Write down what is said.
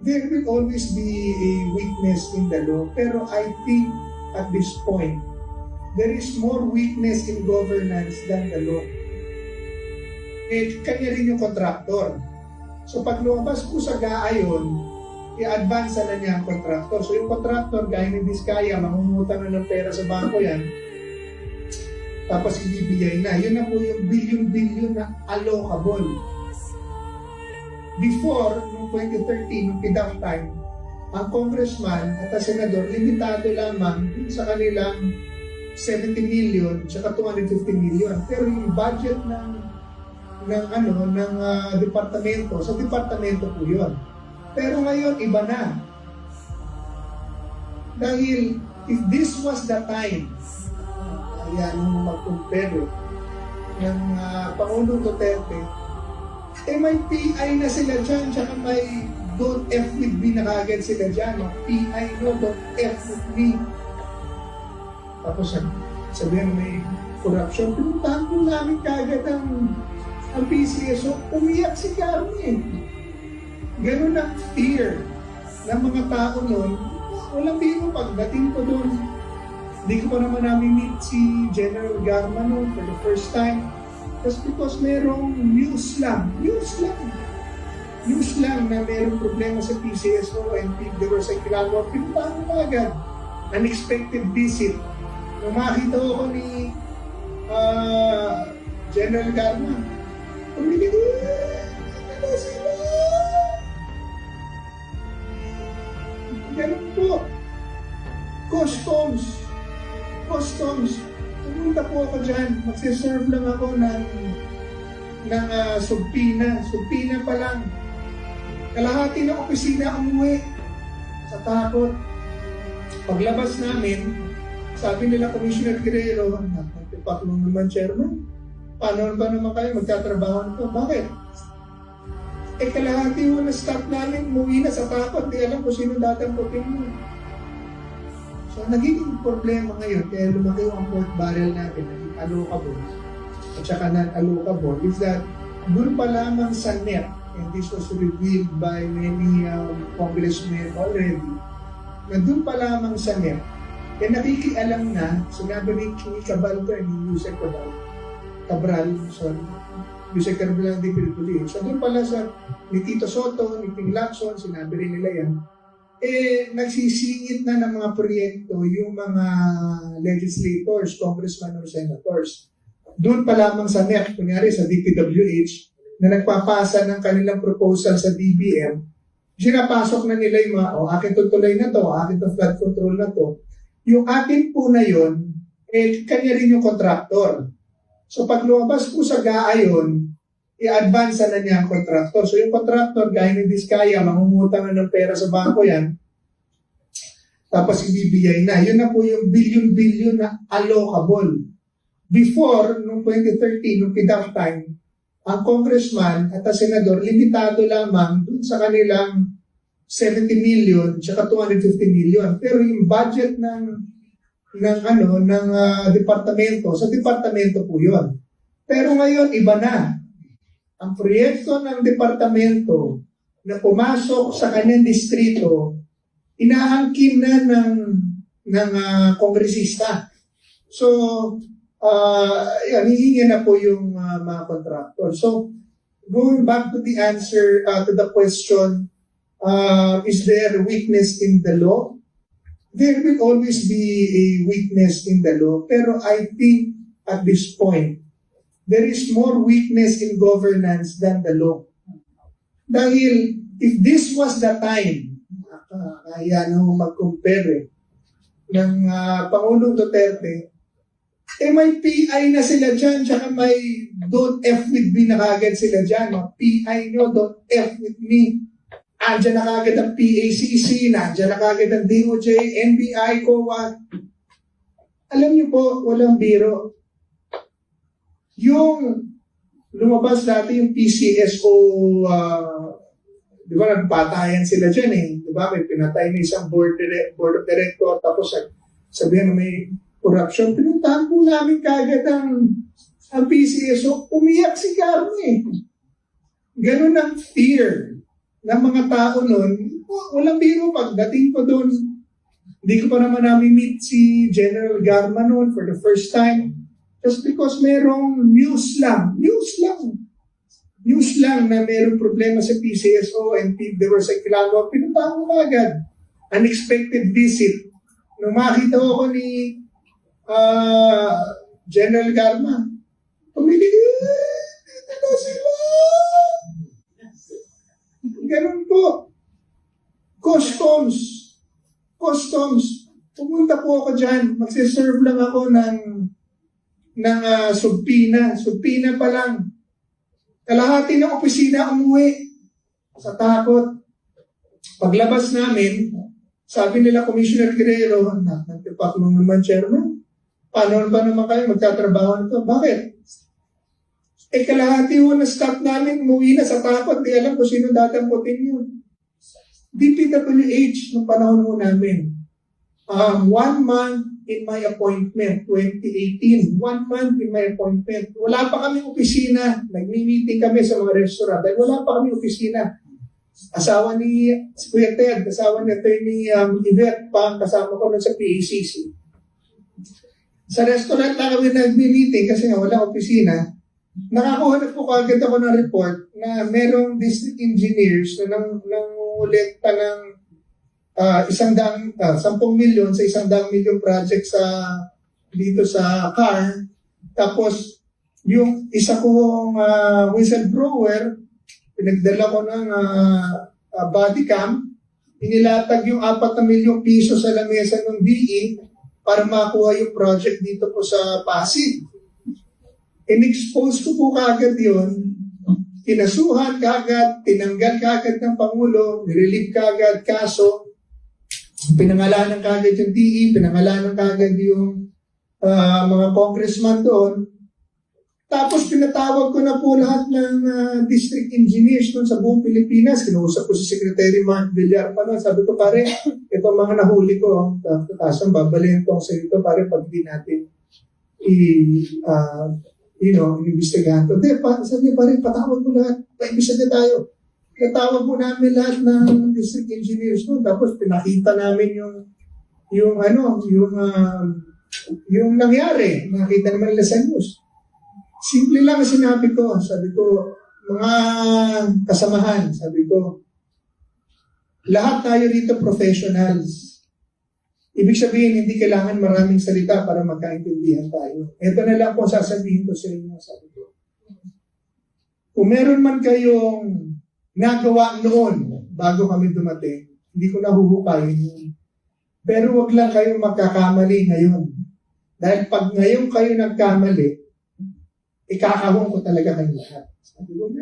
there will always be a weakness in the law. Pero I think at this point, there is more weakness in governance than the law. Kanya rin yung contractor. So pag lumabas po sa GAA yun, i-advance na niya ang contractor. So yung contractor, gaya ni Vizcaya, mangungutang na ng pera sa bangko yan, tapos ibibigay na. Yun na po yung billion-billion na allocable. Before, noong 2013, noong PDAF time, ang congressman at ang senador, limitado lamang sa kanilang 70 million at 250 million. Pero yung budget ng departamento, sa departamento po yun. Pero ngayon, iba na. Dahil, if this was the time, nung magkumpero ng Pangulong Duterte, may PI na sila dyan, tsaka may don't F with me na kagad sila dyan. PI no, don't F with me. Tapos sabihin may corruption. Pinuntahan po namin kagad ang PCSO. Umiyak si Carmen. Ganun ang fear ng mga tao noon. Walang biro pagdating ko doon. Hindi ko pa naman namin meet si General Garma noon for the first time. Just because merong news lang na merong problema sa PCSO and there was a kilala. Pinuntahan ko agad. Unexpected visit. Nung makita ko ni General Garma, pumili ko, ano sila? Ganun po. Customs. Pumunta po ako dyan. Magsiserve lang ako ng subpina. Subpina pa lang. Kalahati ng opisina umuwi sa takot. Paglabas namin, sabi nila Commissioner Guerrero, napapaklo naman chairman. Paano ba naman kayo magtatrabaho nito? Bakit? Kalahati mo na staff namin umuwi na sa takot. Di alam kung sino dadampupin mo. So, nagiging problema ngayon, kaya lumaki ang pork barrel natin, naging allocable, at saka non-allocable, is that doon pa lamang sa NEP, and this was revealed by many congressmen already, na doon pa lamang sa NEP, kaya nakikialam na, sinabi ni Chuy Cabal to, ni Yusek Cabral, Yusek Cabral di Pilipili. So doon pala sa ni Tito Soto, ni Ping Lacson, sinabi rin nila yan, nagsisingit na ng mga proyekto yung mga legislators, congressmen or senators. Doon pa lamang sa NEP, kunyari sa DPWH, na nagpapasa ng kanilang proposal sa DBM, sinapasok na nila yung mga, akin tutuloy na to, akin to flood control na to. Yung akin po na yun, kanya rin yung contractor. So pag lumabas po sa GAA yun, i-advance na niya ang contractor. So yung contractor, gaya ni Vizcaya, mangungutang na ng pera sa bangko yan, tapos ibibigay na. Yun na po yung billion-billion na allocable. Before, noong 2013, noong PDAF time, ang congressman at ang senador, limitado lamang dun sa kanilang 70 million at 250 million. Pero yung budget ng departamento, sa departamento po yun. Pero ngayon, iba na. Ang proyekto ng departamento na pumasok sa kanyang distrito, inaangkin na ng kongresista. So, hihingi na po yung mga contractor. So, going back to the answer, to the question, is there weakness in the law? There will always be a weakness in the law, pero I think at this point, there is more weakness in governance than the law. Dahil, if this was the time, kaya nung mag-compare ng Pangulong Duterte, may PI na sila dyan, tsaka may don't F with me na kagad sila dyan. PI nyo, don't F with me. Andiyan na kagad ang PACC, nandiyan na kagad ang DOJ, NBI, COA. Alam niyo po, walang biro. Yung lumabas dati yung PCSO, di ba, nagpatayan sila dyan eh. Di ba, may pinatay na isang board of director, tapos sabihin na may corruption. Pinuntahan po namin kagad ang PCSO, umiyak si Carmen. Ganun ang fear ng mga tao noon. Walang biro. Pagdating ko doon, hindi ko pa naman meet si General Garma noon for the first time. Just because merong news lang na merong problema sa PCSO and there was a Kilalo. Pinuntahan ko agad. Unexpected visit. Nung makita ko ni General Garma, dito na sila. Ganun po. Customs. Pumunta po ako dyan. Magsiserve lang ako ng subpina. Subpina pa lang. Kalahati ng opisina umuwi sa takot. Paglabas namin, sabi nila Commissioner Guerrero, nagtipaklong naman chairman. Paano ba naman kayo magtatrabaho nito? Bakit? Kalahati ho na staff namin umuwi na sa takot. Di alam kung sino datamputin yun. DPWH nung panahon mo namin. 1 month in my appointment, 2018. 1 month in my appointment. Wala pa kami opisina. Nagmi-meeting kami sa mga restaurant. Dahil wala pa kami opisina. Asawa ni Kuya Ted, asawa ni Yvette pa, kasama ko nun sa PACC. Sa restaurant lang kami nagmi-meeting kasi nga wala opisina. Nakakuha na po kagad ako ng report na merong district engineers na nangulekta ng 10 milyon sa 100 milyon project dito sa CAR. Tapos yung isa kong whistleblower, pinagdala ko ng body cam, inilatag yung 4 na milyong piso sa lamesa ng DE para makuha yung project dito po sa Pasig. In-expose ko po kagad yun, kinasuhan kagad, tinanggal kagad ng Pangulo, nirelieve kagad kaso, pinangalanan kagad yung DE, pinangalanan kagad yung mga congressman doon. Tapos pinatawag ko na po lahat ng district engineers doon sa buong Pilipinas. Kinuusap ko si Secretary Mark Villar pa noon. Sabi ko, pare, ito mga nahuli ko. Tapos babalihin ko sa ito, pare, pag di natin investigahan to. Sabi pare, patawag mo lahat. Paimbestiga tayo. Natawag po namin lahat ng district engineers doon. Tapos pinakita namin yung nangyari. Nakita naman nila sa news. Simple lang ang sinabi ko. Sabi ko, mga kasamahan, sabi ko, lahat tayo dito professionals. Ibig sabihin, hindi kailangan maraming salita para magkaintindihan tayo. Ito na lang po sasabihin ko sa inyo, sabi ko. Kung meron man kayong nagawa noon bago kami dumating, hindi ko nahuhukayin yun. Pero wag lang kayong magkakamali ngayon. Dahil pag ngayon kayo nagkamali, ikakahon ko talaga kayo lahat. Sabi ko,